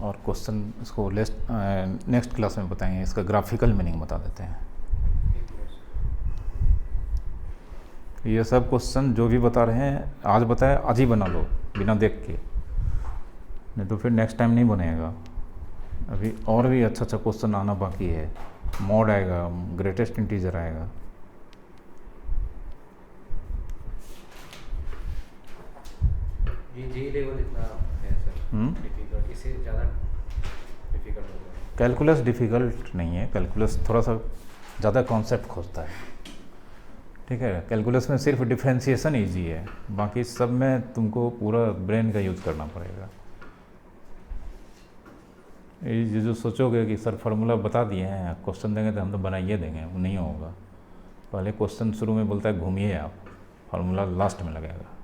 और क्वेश्चन इसको नेक्स्ट क्लास में बताएंगे, इसका ग्राफिकल मीनिंग बता देते हैं। ये सब क्वेश्चन जो भी बता रहे हैं आज बताए, आज ही बना लो बिना देख के, नहीं तो फिर नेक्स्ट टाइम नहीं बनेगा। अभी और भी अच्छा अच्छा क्वेश्चन आना बाकी है, मॉड आएगा, ग्रेटेस्ट इंटीजर आएगा। जी लेवल इतना है सर डिफिकल्ट, इससे ज़्यादा डिफिकल्ट होगा। कैलकुलस डिफ़िकल्ट नहीं है, कैलकुलस थोड़ा सा ज़्यादा कॉन्सेप्ट खोजता है, ठीक है। कैलकुलस में सिर्फ डिफरेंशिएशन ईजी है, बाकी सब में तुमको पूरा ब्रेन का यूज़ करना पड़ेगा। ये जो सोचोगे कि सर फार्मूला बता दिए हैं, क्वेश्चन देंगे तो हम तो बनाइए देंगे, वो नहीं होगा। पहले क्वेश्चन शुरू में बोलता है घूमिए आप, फार्मूला लास्ट में लगेगा।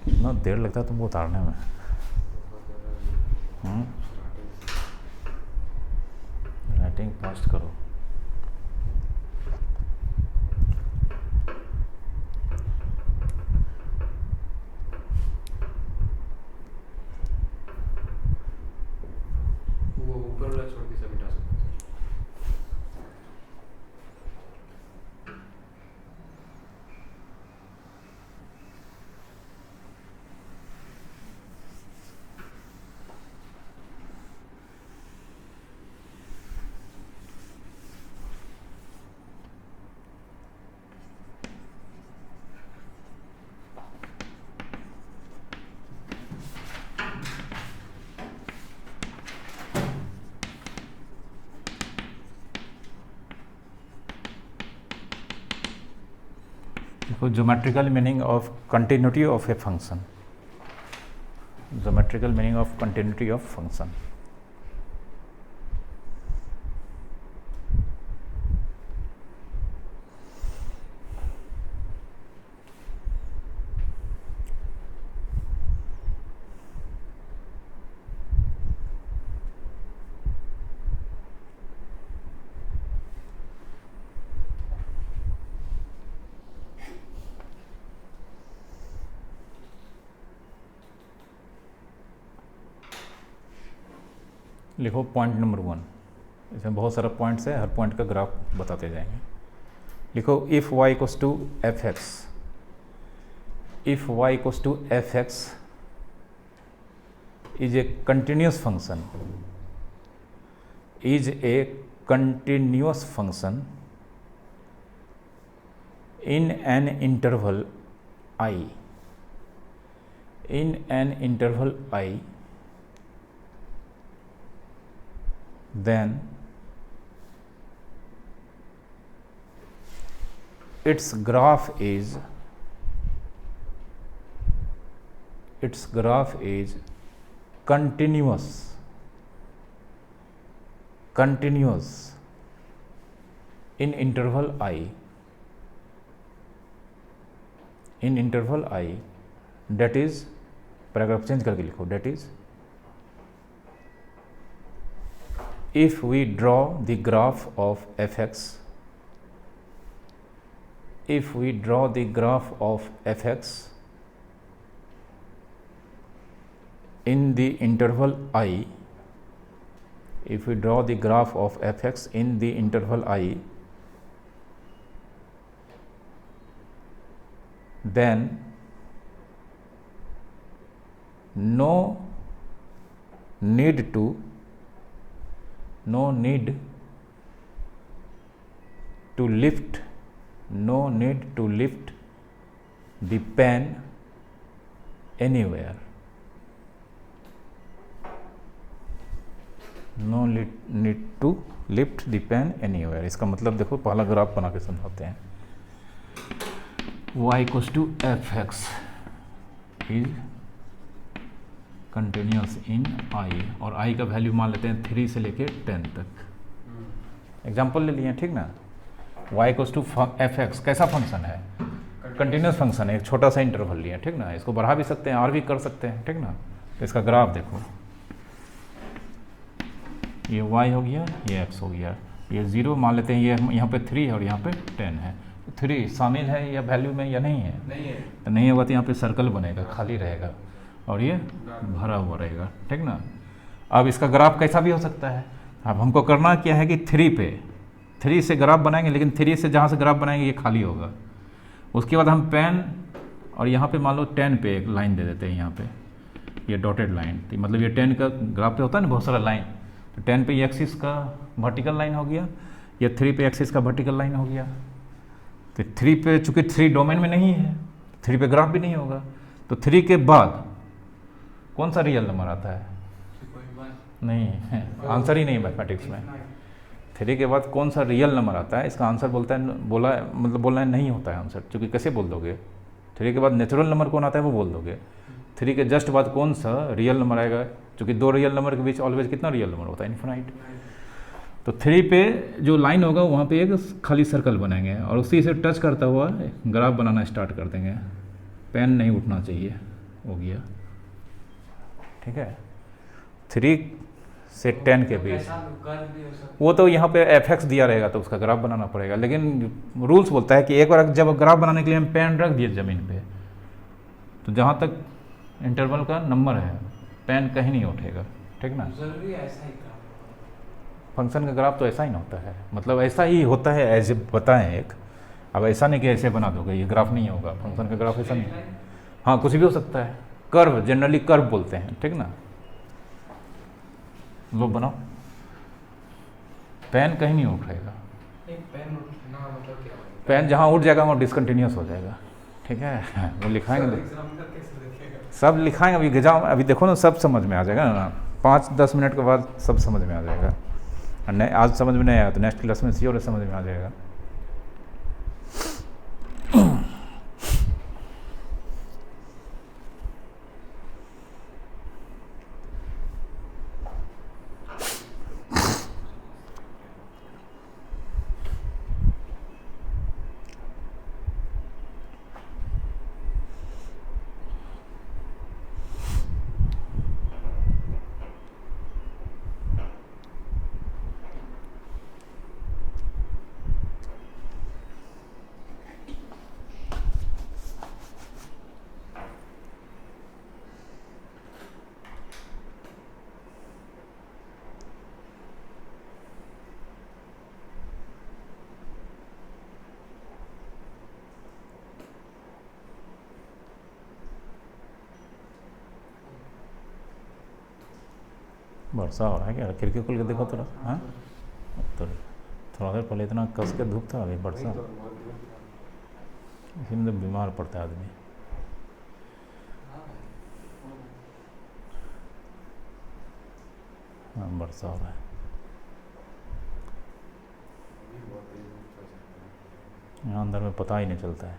कितना देर लगता है तुमको उतारने में? राइटिंग फास्ट करो। वो ऊपर वाला छोड़ के सब मिटा सकते हैं सर। देखो, geometrical meaning of continuity of a function, geometrical meaning of continuity of function. लिखो पॉइंट नंबर 1, इसमें बहुत सारा पॉइंट्स है, हर पॉइंट का ग्राफ बताते जाएंगे। लिखो if y equals to F X, if y equals to F X is a continuous function, is a continuous function in an interval I, in an interval I, then its graph is its graph is continuous in interval I, that is, paragraph change करके लिखो, that is, if we draw the graph of fx, in the interval I, then no need to lift the pen anywhere. No need to lift the pen anywhere. इसका मतलब देखो, पहला ग्राफ बना के समझाते हैं. y equals to F X is continuous in i, और i का वैल्यू मान लेते हैं 3 से लेके 10 तक. एग्जाम्पल ले लिए, ठीक ना. y equals to F X कैसा फंक्शन है? कंटिन्यूस फंक्शन है, एक छोटा सा इंटरवल लिया, ठीक ना. इसको बढ़ा भी सकते हैं और भी कर सकते हैं, ठीक ना. तो इसका ग्राफ देखो, ये y हो गया, ये x हो गया, ये 0 मान लेते हैं, ये यहाँ पे 3 है और यहाँ पे 10 है. 3 शामिल है या वैल्यू में या नहीं है? तो नहीं होगा, तो यहाँ पे सर्कल बनेगा, खाली रहेगा, और ये भरा हुआ रहेगा, ठीक ना. अब इसका ग्राफ कैसा भी हो सकता है. अब हमको करना क्या है कि 3 से ग्राफ बनाएंगे, लेकिन 3 से जहाँ से ग्राफ बनाएंगे ये खाली होगा. उसके बाद हम पेन और यहाँ पे मान लो 10 पे एक लाइन दे देते हैं, यहाँ पे ये डॉटेड लाइन, तो मतलब ये 10 का ग्राफ पे होता है ना बहुत सारा लाइन, तो 10 पे ये एक्सिस का वर्टिकल लाइन हो गया, ये 3 पे एक्सिस का वर्टिकल लाइन हो गया. तो 3 पे चूँकि 3 डोमेन में नहीं है, 3 पे ग्राफ भी नहीं होगा, तो 3 के बाद कौन सा रियल नंबर आता है? नहीं है, आंसर ही नहीं मैथमेटिक्स में. 3 के बाद कौन सा रियल नंबर आता है, इसका आंसर बोलना है नहीं होता है आंसर, क्योंकि कैसे बोल दोगे. 3 के बाद नेचुरल नंबर कौन आता है वो बोल दोगे. 3 के जस्ट बाद कौन सा रियल नंबर आएगा, क्योंकि 2 रियल नंबर के बीच ऑलवेज कितना रियल नंबर होता है? इन्फिनाइट. तो 3 पे जो लाइन होगा वहाँ पे एक खाली सर्कल बनाएंगे और उसी से टच करता हुआ ग्राफ बनाना स्टार्ट कर देंगे. पेन नहीं उठना चाहिए, हो गया, ठीक है. 3 से 10 के बीच, वो तो यहाँ पे एफ एक्स दिया रहेगा तो उसका ग्राफ बनाना पड़ेगा, लेकिन रूल्स बोलता है कि एक बार जब ग्राफ बनाने के लिए हम पेन रख दिए ज़मीन पे, तो जहाँ तक इंटरवल का नंबर है पेन कहीं नहीं उठेगा, ठीक ना. फंक्शन का ग्राफ तो ऐसा ही ना होता है, मतलब ऐसा ही होता है ऐसे बताएं एक. अब ऐसा नहीं कि ऐसे बना दोगे ये ग्राफ नहीं होगा, फंक्शन का ग्राफ ऐसा नहीं. हाँ, कुछ भी हो सकता है. कर्व, जनरली कर्व बोलते हैं, ठीक ना. लो बनाओ, पेन कहीं नहीं उठेगा. पेन जहाँ उठ जाएगा वो डिसकंटिन्यूस हो जाएगा, ठीक है. वो लिखाएंगे, सब लिखाएंगे, अभी एग्जाम अभी देखो ना, सब समझ में आ जाएगा ना. 5-10 मिनट के बाद सब समझ में आ जाएगा. और आज समझ में नहीं आया तो नेक्स्ट क्लास में श्योर समझ में आ जाएगा. वर्षा हो रहा है क्या? खिड़की खोल के देखो थोड़ा. हाँ, तो थोड़ा देर पहले इतना कस के धूप था, अभी वर्षा. इसी में तो बीमार पड़ता है आदमी. हाँ, वर्षा हो रहा है. यहाँ अंदर में पता ही नहीं चलता है.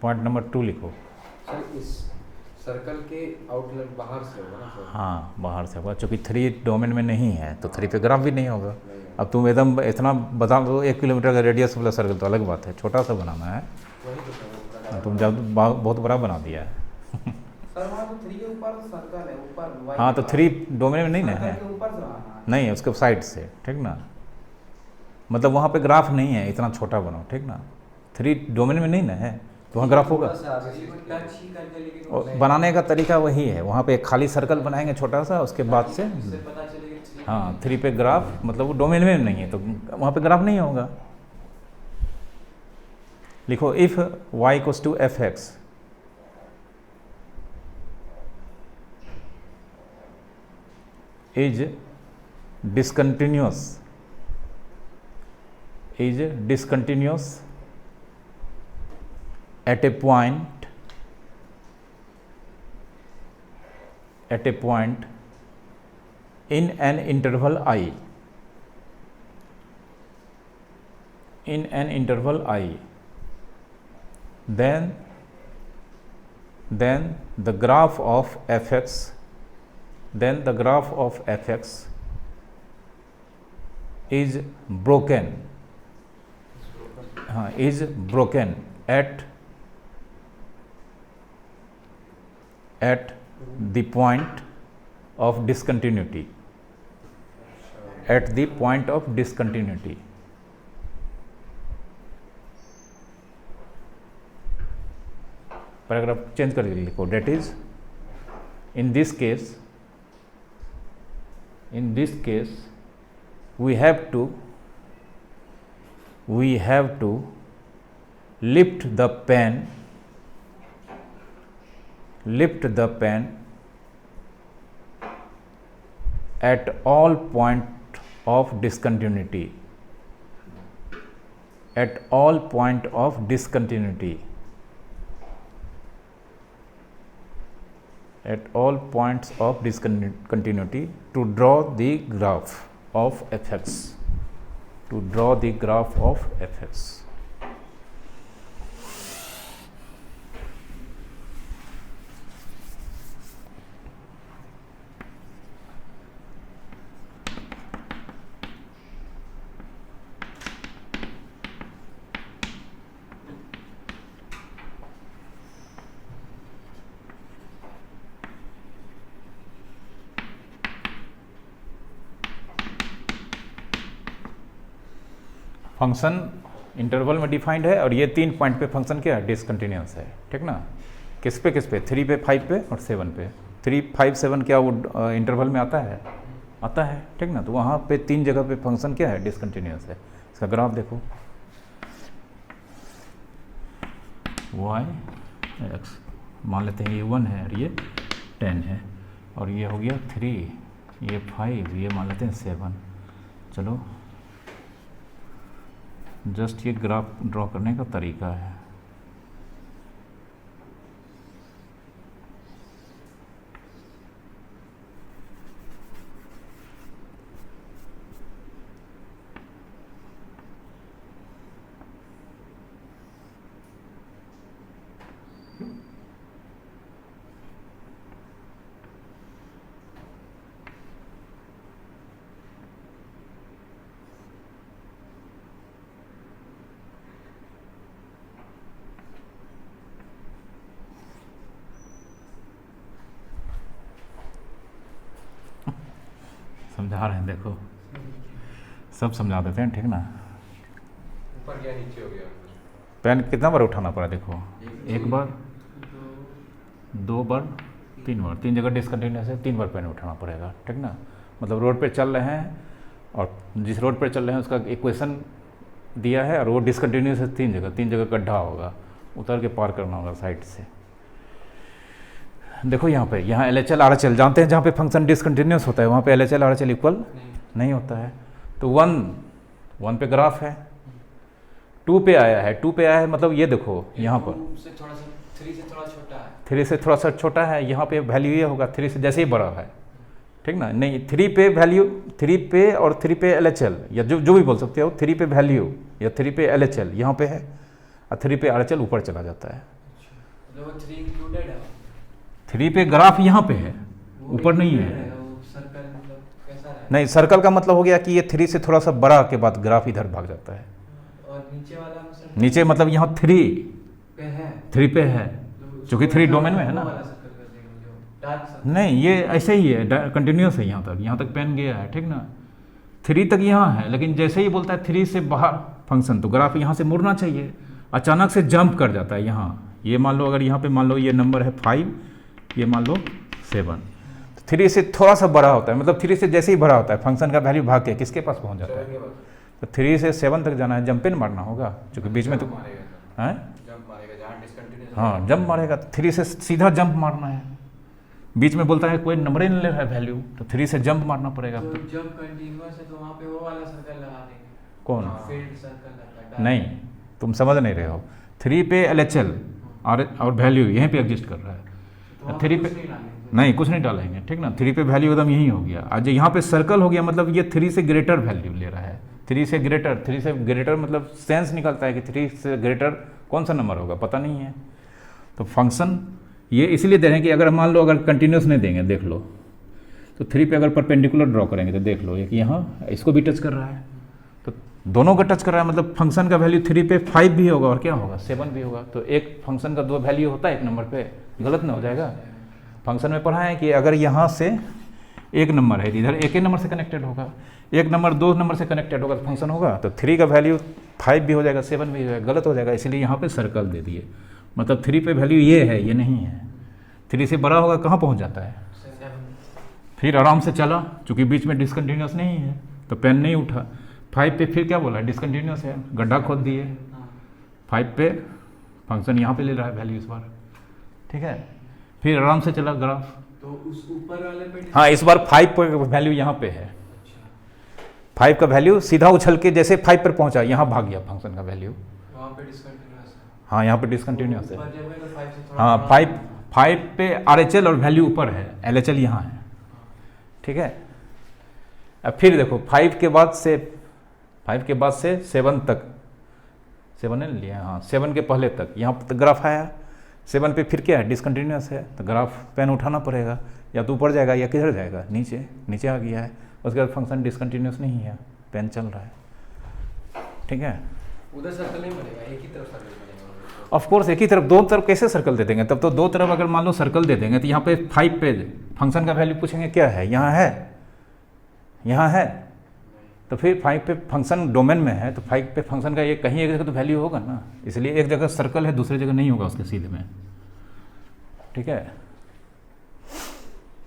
पॉइंट नंबर 2 लिखो। सर इस सर्कल के आउटलाइन बाहर से होगा ना सर? हाँ बाहर से होगा, चूँकि 3 डोमेन में नहीं है तो 3 पे ग्राफ भी नहीं होगा। नहीं है। अब तुम एकदम इतना बता दो 1 किलोमीटर का रेडियस वाला सर्कल तो अलग बात है, छोटा सा बनाना है। वही तो सर, वो तुम जब बहुत बड़ा बना दिया है। सर वहाँ तो 3 के ऊपर सर्कल है, ऊपर हाँ तो 3 डोमेन में नहीं ना है, सर्कल के ऊपर से बनाना है। नहीं है उसके साइड से, ठीक ना। मतलब वहाँ पे ग्राफ नहीं है, इतना छोटा बनाओ, ठीक ना। 3 डोमेन में नहीं ना है तो वहाँ ग्राफ होगा। थोड़ा सा आगे टच ही करके, लेकिन और नहीं। बनाने का तरीका वही है, वहाँ पे एक खाली सर्कल बनाएंगे छोटा सा, उसके बाद से इससे पता चलेगा 3 हाँ 3 पे ग्राफ, मतलब वो डोमेन में नहीं है तो वहाँ पे ग्राफ नहीं होगा। लिखो if y equals to F X is discontinuous at a point in an interval I, then the graph of fx is broken at the point of discontinuity, paragraph change कर लिखो, that is in this case we have to lift the pen at all point of discontinuity, to draw the graph of fx, function interval में डिफाइंड है और ये 3 पॉइंट पे फंक्शन क्या है, डिसकंटिन्यूअस है, ठीक ना। किस पे 3 पे 5 पे और 7 पे। 3 5 7 क्या वो इंटरवल में आता है, ठीक ना। तो वहाँ पे 3 जगह पे फंक्शन क्या है, डिसकंटिन्यूअस है। इसका ग्राफ देखो, y x मान लेते हैं, ये 1 है और ये 10 है, और ये हो गया 3, ये 5, ये मान लेते हैं 7। चलो जस्ट ये ग्राफ ड्रॉ करने का तरीका है। समझा रहे हैं, देखो सब समझा देते हैं, ठीक ना। ऊपर क्या नीचे हो गया? पेन कितना बार उठाना पड़ा, देखो 1 बार 2 बार 3 बार, 3 जगह डिसकंटिन्यूअस है, 3 बार पेन उठाना पड़ेगा, ठीक ना। मतलब रोड पे चल रहे हैं और जिस रोड पे चल रहे हैं उसका इक्वेशन दिया है और वो डिसकंटिन्यूअस है 3 जगह गड्ढा होगा, उतर के पार करना होगा साइड से। देखो यहाँ पे, यहाँ LHL RHL जानते हैं, जहाँ पे फंक्शन डिसकंटिन्यूअस होता है वहाँ पे LHL RHL इक्वल नहीं होता है। तो 1 पे ग्राफ है, 2 पे आया है, मतलब ये देखो यहाँ पर 3 से थोड़ा छोटा है, 3 से थोड़ा सा छोटा है, यहाँ पे वैल्यू ये होगा 3 से जैसे ही बड़ा है, ठीक ना। नहीं 3 पे वैल्यू, 3 पे और 3 पे LHL या जो भी बोल सकते हो, 3 पे वैल्यू या 3 पे LHL यहाँ पे है और 3 पे RHL ऊपर चला जाता है, जो 3 इंक्लूडेड है 3 पे ग्राफ यहाँ पे है, वो ऊपर नहीं included है। वो सर्कल मतलब कैसा है? नहीं, सर्कल का मतलब हो गया कि ये 3 से थोड़ा सा बड़ा के बाद ग्राफ इधर भाग जाता है। और नीचे वाला में सर्कल नीचे मतलब यहाँ 3 पे है, 3 पे है, क्योंकि 3 डोमेन में है वो ना। वाला सर्कल कर देंगे जो डार्क सर्कल। नहीं, ये ऐसे ही है, कंटिन्यूस है यहाँ तक पेन गया है, ठीक ना। 3 तक यहाँ है, लेकिन जैसे ही बोलता है 3 से बाहर फंक्शन, तो ग्राफ यहाँ से मुड़ना चाहिए। अचानक से जंप कर जाता है यहाँ। ये मान लो, अगर यहाँ पे मान लो ये नंबर है 5, ये मान लो 7, 3 से थोड़ा सा बड़ा होता है, मतलब 3 से जैसे ही बड़ा होता है फंक्शन का वैल्यू भाग के किसके पास पहुँच जाता है। तो 3 से 7 तक जाना है, जंप इन मारना होगा, क्योंकि बीच में तो हैं, जंप मारेगा जहाँ डिसकंटिन्यूअस। हाँ जंप मारेगा, तो 3 से सीधा जंप मारना है। बीच में बोलता है कोई नंबर ही नहीं ले रहा है वैल्यू, तो 3 से जंप मारना पड़ेगा। तो जब कंटीन्यूअस है तो वहाँ पे वो वाला सर्कल लगा देंगे। कौन? फील्ड सर्कल लगा। नहीं, तुम समझ नहीं रहे हो। 3 पे LHL और वैल्यू यहीं पे एग्जिस्ट कर रहा है। तो 3 पे नहीं, कुछ नहीं डालेंगे, ठीक ना। 3 पे वैल्यू एकदम यही हो गया। आज यहाँ पे सर्कल हो गया, मतलब ये 3 से ग्रेटर वैल्यू ले रहा है। 3 से ग्रेटर मतलब सेंस निकलता है कि 3 से ग्रेटर कौन सा नंबर होगा, पता नहीं है। तो फंक्शन ये इसलिए दे रहे हैं कि अगर मान लो अगर कंटिन्यूस नहीं देंगे, देख लो, तो 3 पे अगर परपेंडिकुलर ड्रॉ करेंगे तो देख लो, एक यहाँ इसको भी टच कर रहा है, तो दोनों का टच कर रहा है, मतलब फंक्शन का वैल्यू 3 पे 5 भी होगा और क्या होगा 7 भी होगा। तो एक फंक्शन का 2 वैल्यू होता है एक नंबर पे, गलत ना हो जाएगा। फंक्शन में पढ़ा है कि अगर यहाँ से एक नंबर है, इधर एक ही नंबर से कनेक्टेड होगा, एक नंबर 2 नंबर से कनेक्टेड होगा तो फंक्शन होगा। तो 3 का वैल्यू 5 भी हो जाएगा, 7 भी हो जाएगा, गलत हो जाएगा, इसलिए यहाँ पे सर्कल दे दिए। मतलब 3 पे वैल्यू ये है, ये नहीं है। 3 से बड़ा होगा कहाँ पहुँच जाता है, फिर आराम से चला, चूँकि बीच में डिसकंटिन्यूस नहीं है तो पेन नहीं उठा। 5 पे फिर क्या बोला, डिसकंटिन्यूस है, गड्ढा खोद दिए। 5 पे फंक्शन यहाँ पे ले रहा है वैल्यू इस बार, ठीक है। फिर आराम से चला ग्राफ, तो उस ऊपर वाले पे हाँ इस बार 5 पर वैल्यू यहाँ पे है। 5 का वैल्यू सीधा उछल के जैसे 5 पर पहुँचा, यहाँ भाग गया फंक्शन का वैल्यू। वहाँ पे डिसकंटिन्यूअस है। हाँ यहाँ पे डिसकंटिन्यूस है। ऊपर जब है तो 5 से थोड़ा हाँ बड़ा 5 पे RHL और वैल्यू ऊपर है, LHL यहाँ है, ठीक है। अब फिर देखो 5 के बाद से 7 तक, 7 ने लिया, हाँ 7 के पहले तक यहाँ तक ग्राफ आया। 7 पे फिर क्या है, डिसकंटिन्यूअस है, तो ग्राफ पेन उठाना पड़ेगा, या तो ऊपर जाएगा या किधर जाएगा, नीचे आ गया है। उसके बाद फंक्शन डिसकंटिन्यूअस नहीं है, पेन चल रहा है, ठीक है। उधर सर्कल नहीं बनेगा, एक ही तरफ सर्कल बनेगा। ऑफ कोर्स एक ही तरफ, 2 तरफ कैसे सर्कल दे देंगे, तब तो 2 तरफ अगर मान लो सर्कल दे देंगे तो यहाँ पे 5 पे फंक्शन का वैल्यू पूछेंगे क्या है, यहाँ है, तो फिर 5 पे फंक्शन डोमेन में है, तो 5 पे फंक्शन का एक कहीं एक जगह तो वैल्यू होगा ना, इसलिए एक जगह सर्कल है दूसरी जगह नहीं होगा उसके सीधे में, ठीक है।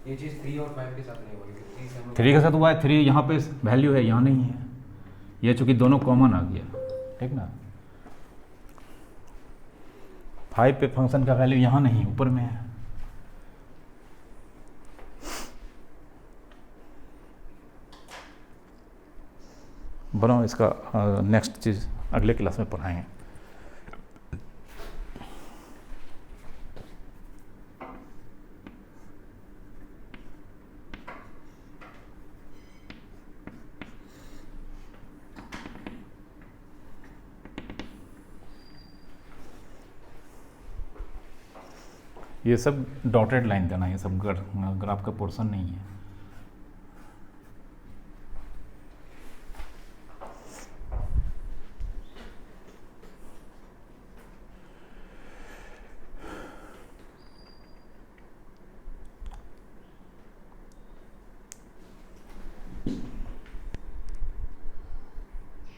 ये चीज़ 3 और 5 के साथ नहीं होगी। 3 के साथ हुआ है, 3 यहाँ पे वैल्यू है, यहाँ नहीं है, ये चूँकि दोनों कॉमन आ गया, ठीक ना। 5 पे फंक्शन का वैल्यू यहाँ नहीं, ऊपर में है। बनाओ इसका नेक्स्ट चीज़ अगले क्लास में पढ़ाएंगे। ये सब डॉटेड लाइन देना, ये सब ग्राफ का पोर्शन नहीं है।